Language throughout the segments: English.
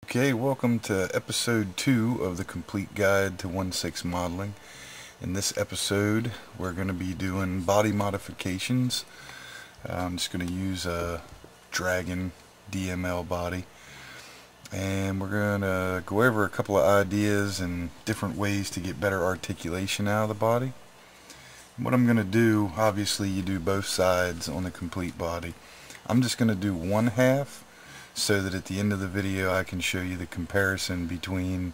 Okay, welcome to episode 2 of the complete guide to 1/6 modeling. In this episode, we're going to be doing body modifications. I'm just going to use a Dragon DML body, and we're going to go over a couple of ideas and different ways to get better articulation out of the body. What I'm going to do, obviously you do both sides on the complete body. I'm just going to do one half, so that at the end of the video I can show you the comparison between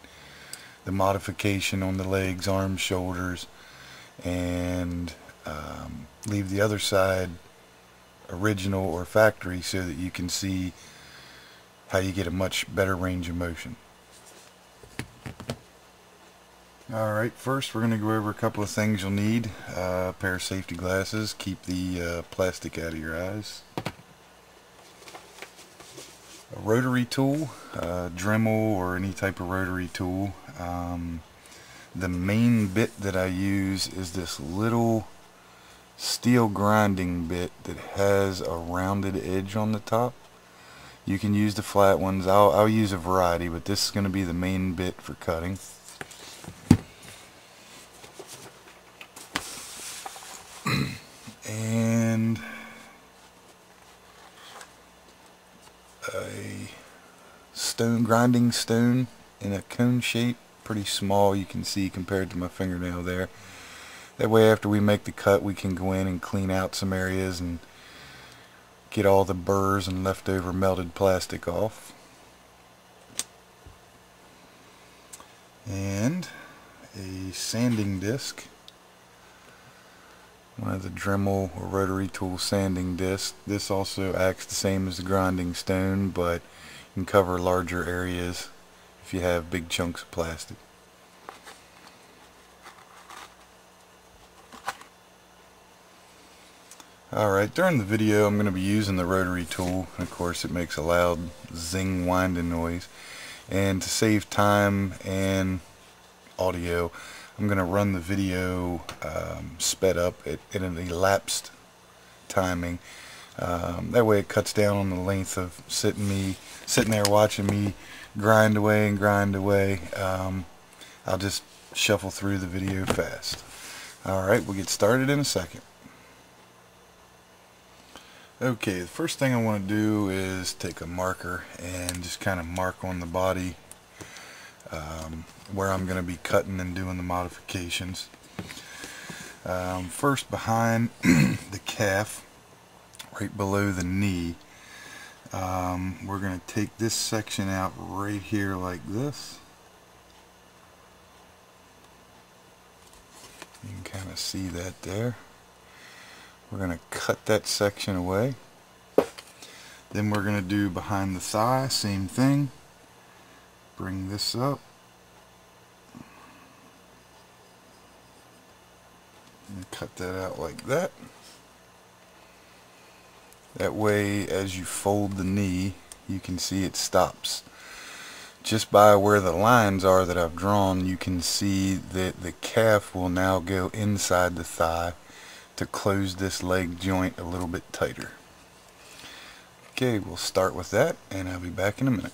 the modification on the legs, arms, shoulders, and leave the other side original or factory so that you can see how you get a much better range of motion. Alright, first we're going to go over a couple of things you'll need. A pair of safety glasses, keep the plastic out of your eyes. A rotary tool, Dremel or any type of rotary tool. The main bit that I use is this little steel grinding bit that has a rounded edge on the top. You can use the flat ones. I'll use a variety, but this is going to be the main bit for cutting. And a grinding stone in a cone shape, pretty small, you can see compared to my fingernail there. That way after we make the cut we can go in and clean out some areas and get all the burrs and leftover melted plastic off. And a sanding disc, one of the Dremel or rotary tool sanding discs. This also acts the same as the grinding stone, but you can cover larger areas if you have big chunks of plastic. Alright, during the video I'm going to be using the rotary tool, and of course it makes a loud zing winding noise. And to save time and audio, I'm going to run the video sped up at an elapsed timing. That way it cuts down on the length of sitting there watching me grind away and grind away. I'll just shuffle through the video fast. Alright, we'll get started in a second. Okay, the first thing I want to do is take a marker and just kind of mark on the body where I'm going to be cutting and doing the modifications. First, behind the calf, right below the knee, we're going to take this section out right here like this. You can kind of see that there. We're going to cut that section away. Then we're going to do behind the thigh, same thing. Bring this up. And cut that out like that. That way, as you fold the knee, you can see it stops. Just by where the lines are that I've drawn, you can see that the calf will now go inside the thigh to close this leg joint a little bit tighter. Okay, we'll start with that, and I'll be back in a minute.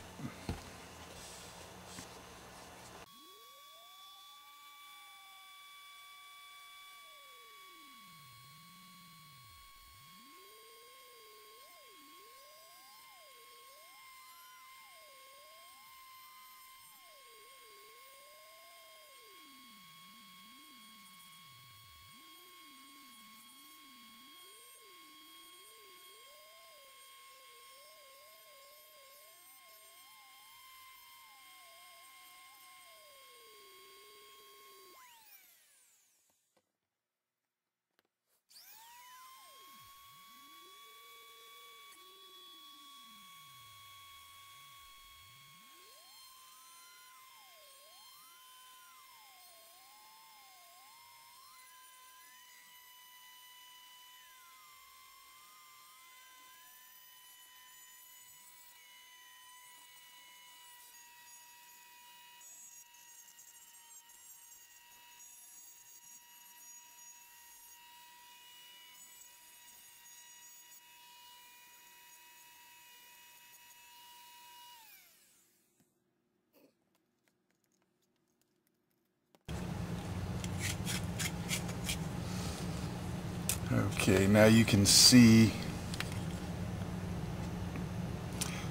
Okay, now you can see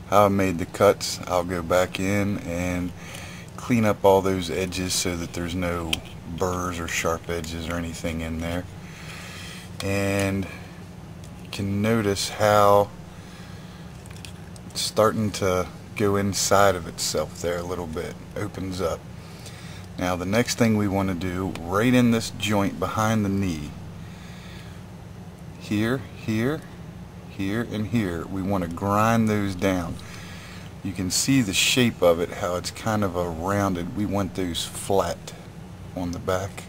how I made the cuts. I'll go back in and clean up all those edges so that there's no burrs or sharp edges or anything in there. And you can notice how it's starting to go inside of itself there a little bit, opens up. Now the next thing we want to do, right in this joint behind the knee, here, here, here, and here, we want to grind those down. You can see the shape of it, how it's kind of a rounded. We want those flat on the back.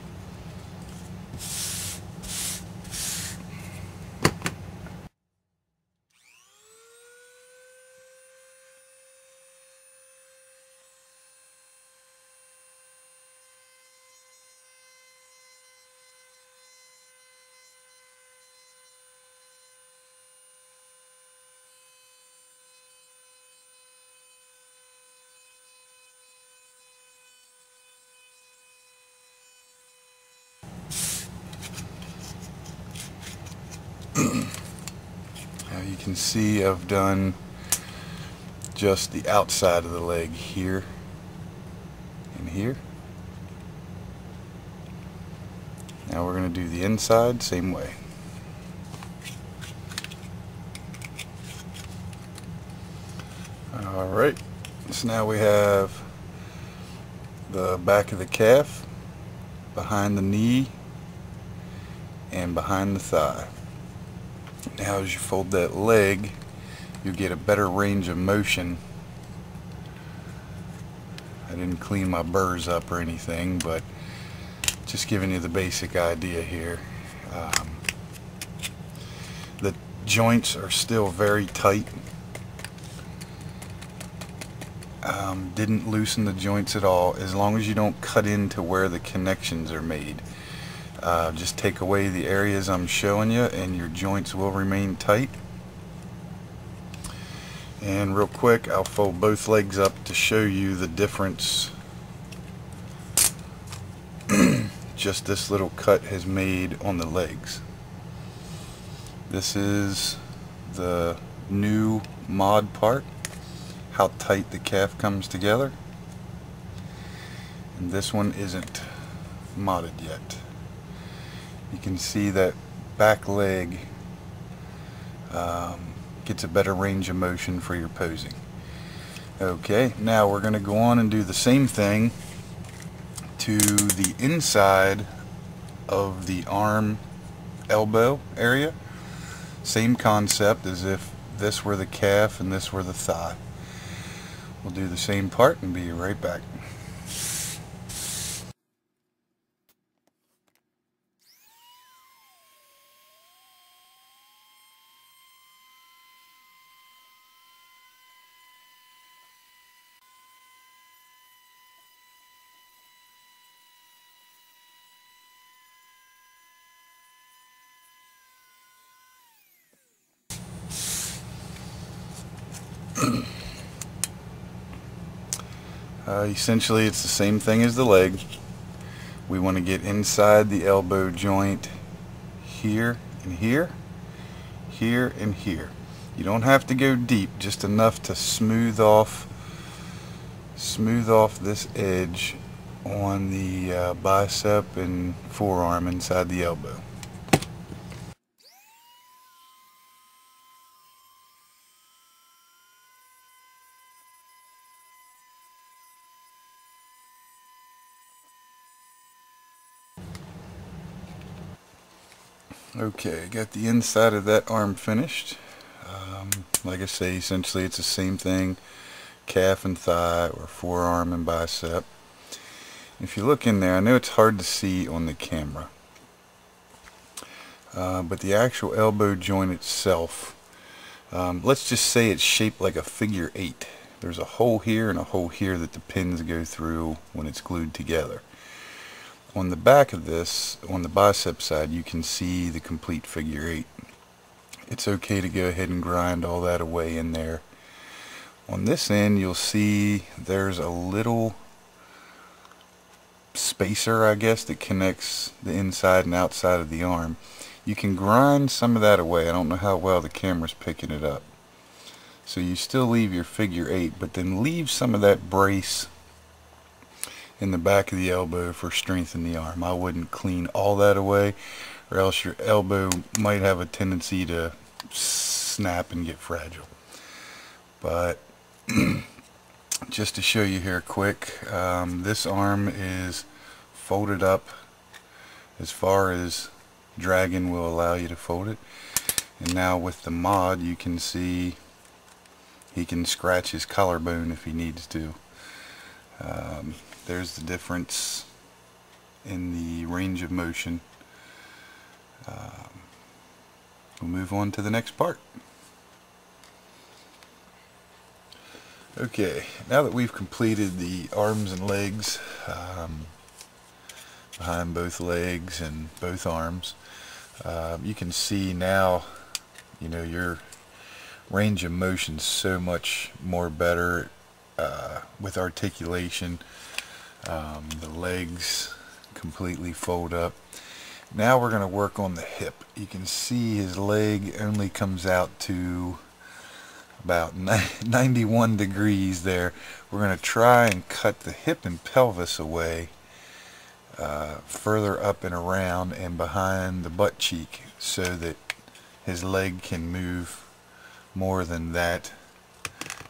Now you can see I've done just the outside of the leg here and here. Now we're going to do the inside same way. Alright, so now we have the back of the calf, behind the knee, and behind the thigh. Now as you fold that leg, you get a better range of motion. I didn't clean my burrs up or anything, but just giving you the basic idea here. The joints are still very tight. Didn't loosen the joints at all, as long as you don't cut into where the connections are made. Just take away the areas I'm showing you and your joints will remain tight. And real quick, I'll fold both legs up to show you the difference just this little cut has made on the legs. This is the new mod part, how tight the calf comes together, and this one isn't modded yet. You can see that back leg gets a better range of motion for your posing. Okay, now we're going to go on and do the same thing to the inside of the arm elbow area. Same concept as if this were the calf and this were the thigh. We'll do the same part and be right back. Essentially it's the same thing as the leg. We want to get inside the elbow joint here and here, here and here. You don't have to go deep, just enough to smooth off this edge on the bicep and forearm inside the elbow. Okay, got the inside of that arm finished. Like I say, essentially it's the same thing, calf and thigh, or forearm and bicep. If you look in there, I know it's hard to see on the camera, but the actual elbow joint itself, let's just say it's shaped like a figure 8. There's a hole here and a hole here that the pins go through when it's glued together. On the back of this, on the bicep side, you can see the complete figure 8. It's okay to go ahead and grind all that away in there. On this end, you'll see there's a little spacer, I guess, that connects the inside and outside of the arm. you can grind some of that away. I don't know how well the camera's picking it up. So you still leave your figure 8, but then leave some of that brace in the back of the elbow for strength in the arm. I wouldn't clean all that away, or else your elbow might have a tendency to snap and get fragile. But just to show you here quick, this arm is folded up as far as dragging will allow you to fold it. And now with the mod, you can see he can scratch his collarbone if he needs to. There's the difference in the range of motion. We'll move on to the next part. Okay, now that we've completed the arms and legs, behind both legs and both arms, you can see now, you know, your range of motion so much more better with articulation. The legs completely fold up. Now we're going to work on the hip. You can see his leg only comes out to about 91 degrees there. We're going to try and cut the hip and pelvis away further up and around and behind the butt cheek, so that his leg can move more than that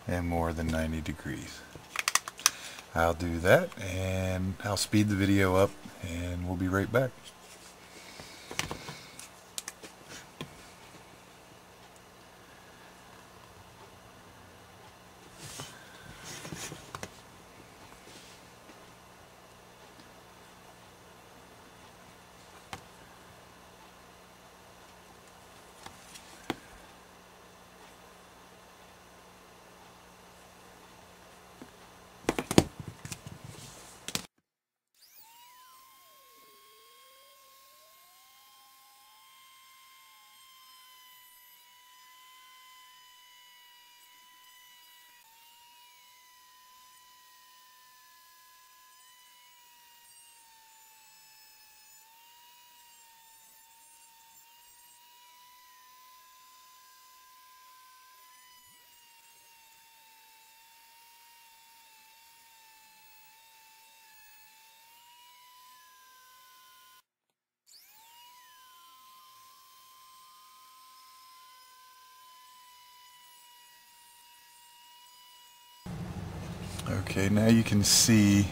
and more than 90 degrees. I'll do that, and I'll speed the video up, and we'll be right back. Okay, now you can see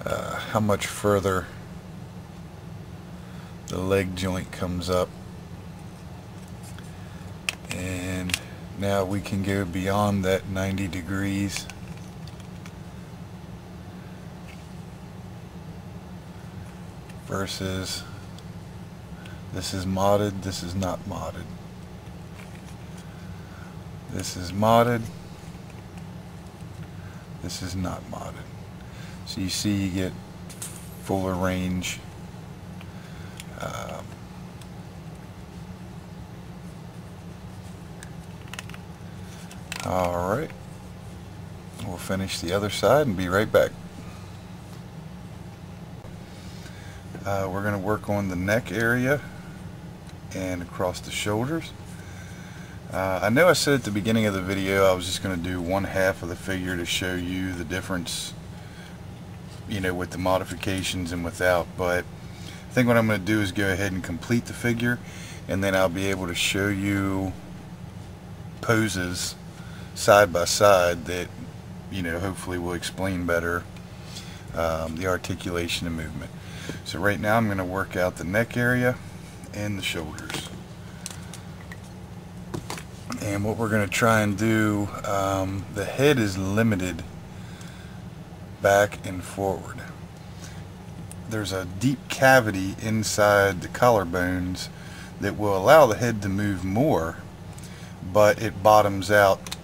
how much further the leg joint comes up, and now we can go beyond that 90 degrees. Versus this is modded, this is not modded. This is modded, this is not modded. So you see you get fuller range. Alright, we'll finish the other side and be right back. We're going to work on the neck area and across the shoulders. I know I said at the beginning of the video I was just going to do one half of the figure to show you the difference, you know, with the modifications and without, but I think what I'm going to do is go ahead and complete the figure, and then I'll be able to show you poses side by side that, you know, hopefully will explain better the articulation and movement. So right now I'm going to work out the neck area and the shoulders. And what we're going to try and do, the head is limited back and forward. There's a deep cavity inside the collarbones that will allow the head to move more, but it bottoms out,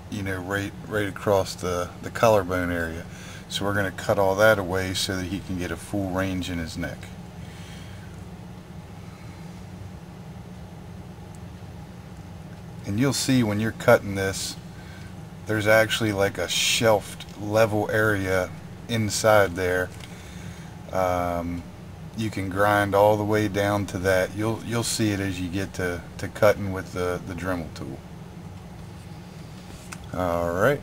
you know, right across the collarbone area. So we're going to cut all that away so that he can get a full range in his neck. And you'll see when you're cutting this, there's actually like a shelved level area inside there. you can grind all the way down to that. You'll see it as you get to cutting with the Dremel tool. Alright,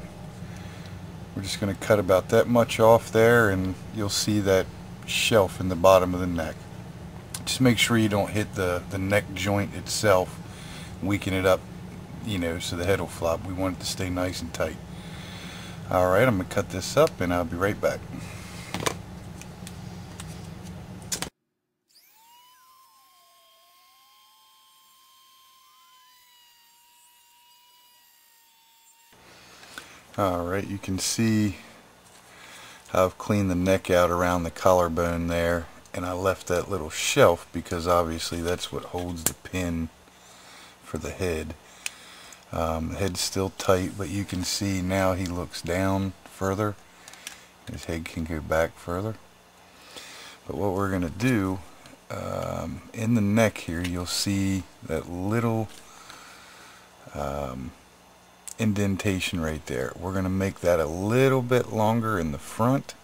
we're just going to cut about that much off there, and you'll see that shelf in the bottom of the neck. Just make sure you don't hit the neck joint itself, weaken it up, you know, so the head will flop. We want it to stay nice and tight. Alright, I'm going to cut this up and I'll be right back. Alright, you can see how I've cleaned the neck out around the collarbone there, and I left that little shelf because obviously that's what holds the pin for the head. The head's still tight, but you can see now he looks down further. His head can go back further. But what we're going to do, in the neck here, you'll see that little indentation right there. We're going to make that a little bit longer in the front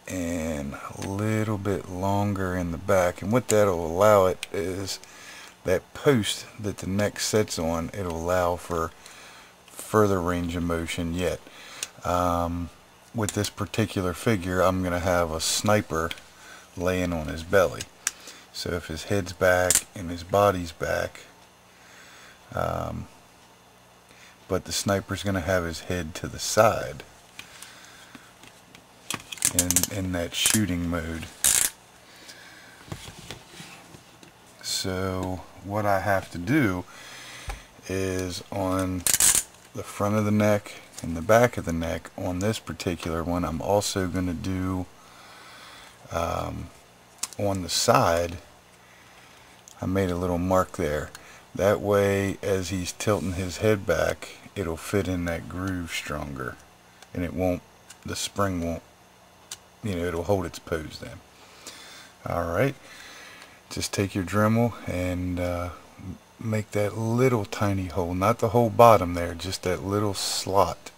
and a little bit longer in the back, and what that'll allow it is that post that the neck sits on, it'll allow for further range of motion yet. With this particular figure, I'm going to have a sniper laying on his belly, so if his head's back and his body's back, but the sniper's going to have his head to the side in that shooting mode. So what I have to do is on the front of the neck and the back of the neck, on this particular one, I'm also going to do on the side, I made a little mark there. That way, as he's tilting his head back, it'll fit in that groove stronger, and it won't, the spring won't, you know, it'll hold its pose then. Alright, just take your Dremel and make that little tiny hole, not the whole bottom there, just that little slot,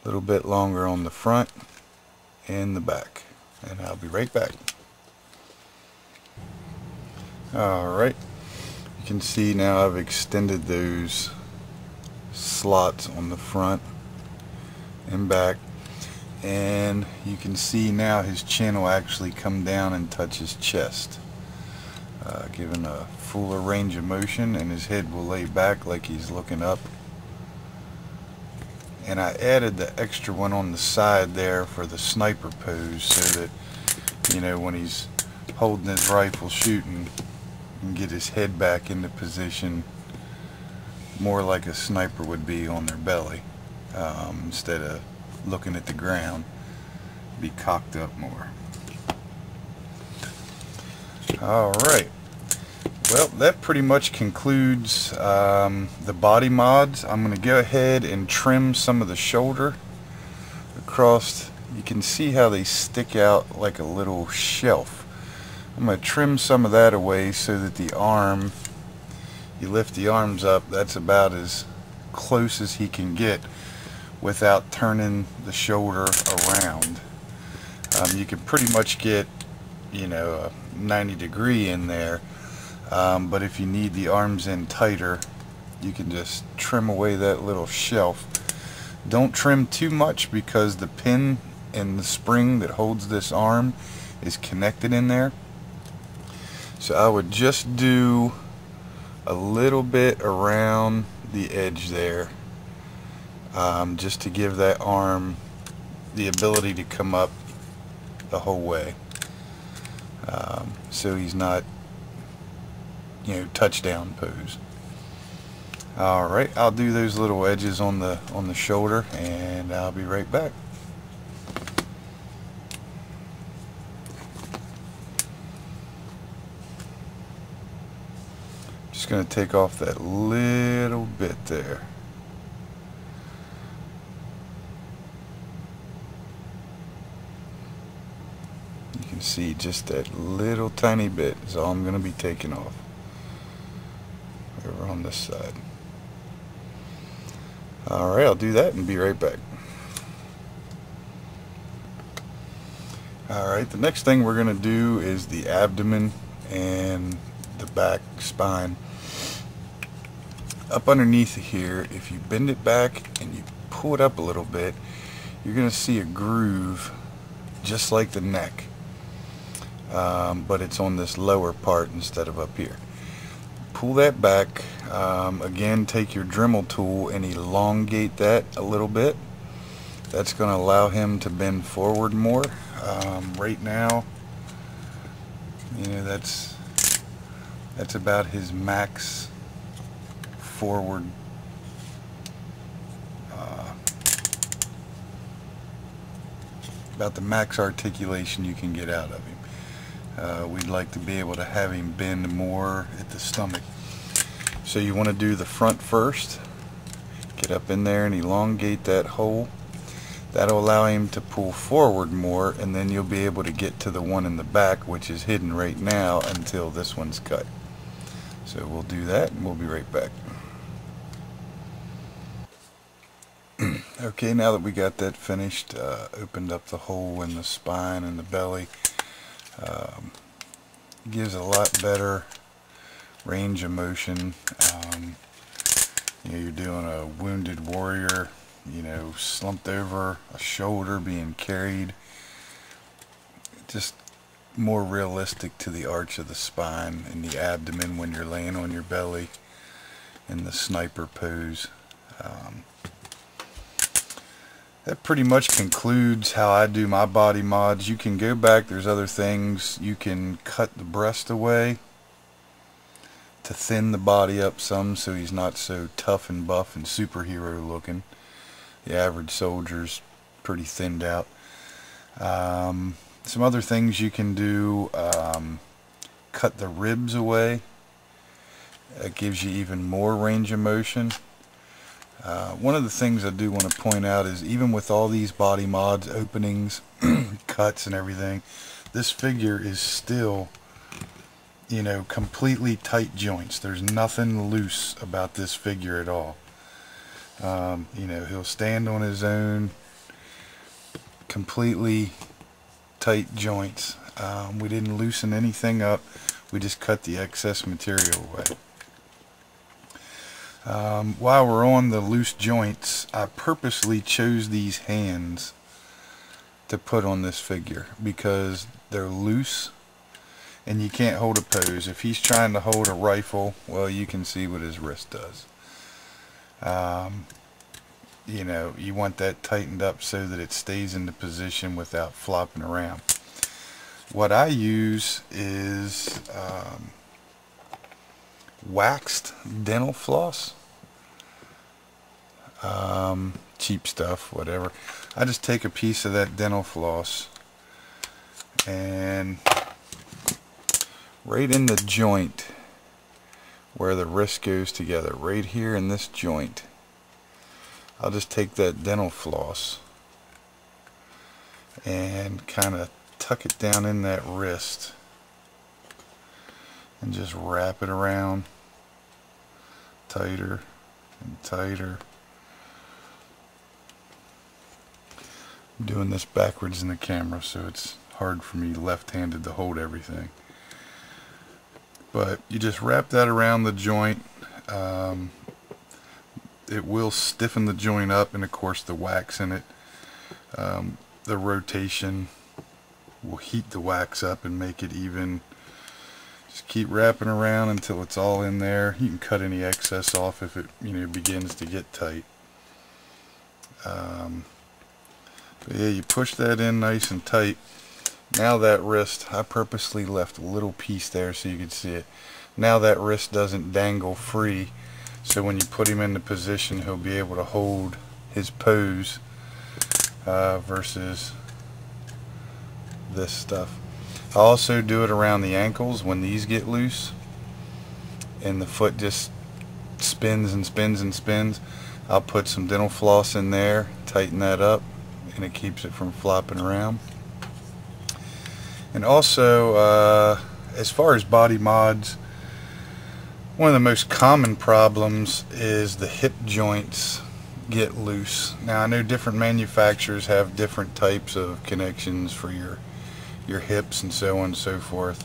a little bit longer on the front and the back, and I'll be right back. Alright, you can see now I've extended those slots on the front and back, and you can see now his chin will actually come down and touch his chest, giving a fuller range of motion, and his head will lay back like he's looking up. And I added the extra one on the side there for the sniper pose, so that, you know, when he's holding his rifle shooting, and get his head back into position more like a sniper would be on their belly, instead of looking at the ground, be cocked up more. Alright, well, that pretty much concludes the body mods. I'm going to go ahead and trim some of the shoulder across. You can see how they stick out like a little shelf. I'm going to trim some of that away so that the arm, you lift the arms up, that's about as close as he can get without turning the shoulder around. You can pretty much get, you know, a 90-degree in there, but if you need the arms in tighter, you can just trim away that little shelf. Don't trim too much because the pin and the spring that holds this arm is connected in there. So I would just do a little bit around the edge there, just to give that arm the ability to come up the whole way, so he's not, you know, touchdown pose. Alright, I'll do those little edges on the shoulder, and I'll be right back. Just going to take off that little bit there. You can see just that little tiny bit is all I'm going to be taking off over on this side. Alright, I'll do that and be right back. Alright, the next thing we're going to do is the abdomen and the back spine. Up underneath here, if you bend it back and you pull it up a little bit, you're going to see a groove just like the neck, but it's on this lower part instead of up here. Pull that back. Again, take your Dremel tool and elongate that a little bit. That's going to allow him to bend forward more. Right now, you know, that's about his max forward about the max articulation you can get out of him. We'd like to be able to have him bend more at the stomach. So you want to do the front first. Get up in there and elongate that hole. That'll allow him to pull forward more, and then you'll be able to get to the one in the back, which is hidden right now until this one's cut. So we'll do that and we'll be right back. Okay, now that we got that finished, opened up the hole in the spine and the belly, gives a lot better range of motion. You know, you're doing a wounded warrior, you know, slumped over, a shoulder being carried. Just more realistic to the arch of the spine and the abdomen when you're laying on your belly in the sniper pose. That pretty much concludes how I do my body mods. You can go back, there's other things. You can cut the breast away to thin the body up some so he's not so tough and buff and superhero looking. The average soldier's pretty thinned out. Some other things you can do, cut the ribs away. That gives you even more range of motion. One of the things I do want to point out is even with all these body mods, openings, cuts and everything, this figure is still, you know, completely tight joints. There's nothing loose about this figure at all. You know, he'll stand on his own, completely tight joints. We didn't loosen anything up, we just cut the excess material away. While we're on the loose joints, I purposely chose these hands to put on this figure because they're loose and you can't hold a pose. If he's trying to hold a rifle, well, you can see what his wrist does. You know, you want that tightened up so that it stays in the position without flopping around. What I use is waxed dental floss. Cheap stuff, whatever. I just take a piece of that dental floss and right in the joint where the wrist goes together, right here in this joint, I'll just take that dental floss and kind of tuck it down in that wrist and just wrap it around tighter and tighter. I'm doing this backwards in the camera, so it's hard for me left-handed to hold everything. But you just wrap that around the joint. It will stiffen the joint up, and of course the wax in it, the rotation will heat the wax up and make it even. Just keep wrapping around until it's all in there. You can cut any excess off if it, you know, begins to get tight. But yeah, you push that in nice and tight. Now that wrist, I purposely left a little piece there so you could see it. Now that wrist doesn't dangle free, so when you put him into position, he'll be able to hold his pose versus this stuff. I also do it around the ankles when these get loose and the foot just spins and spins and spins. I'll put some dental floss in there, tighten that up, and it keeps it from flopping around. And also, as far as body mods, one of the most common problems is the hip joints get loose. Now I know different manufacturers have different types of connections for your your hips and so on and so forth.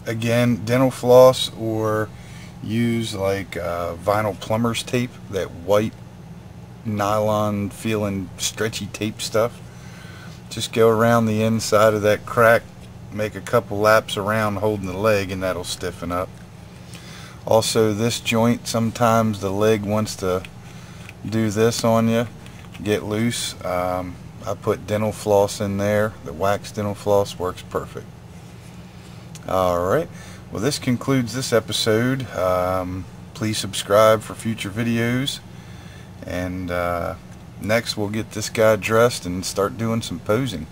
Again, dental floss, or use like vinyl plumber's tape, that white nylon feeling stretchy tape stuff. Just go around the inside of that crack, make a couple laps around holding the leg, and that'll stiffen up. Also, this joint, sometimes the leg wants to do this on you, get loose. I put dental floss in there. The wax dental floss works perfect. Alright, well, this concludes this episode. Please subscribe for future videos, and next we'll get this guy dressed and start doing some posing.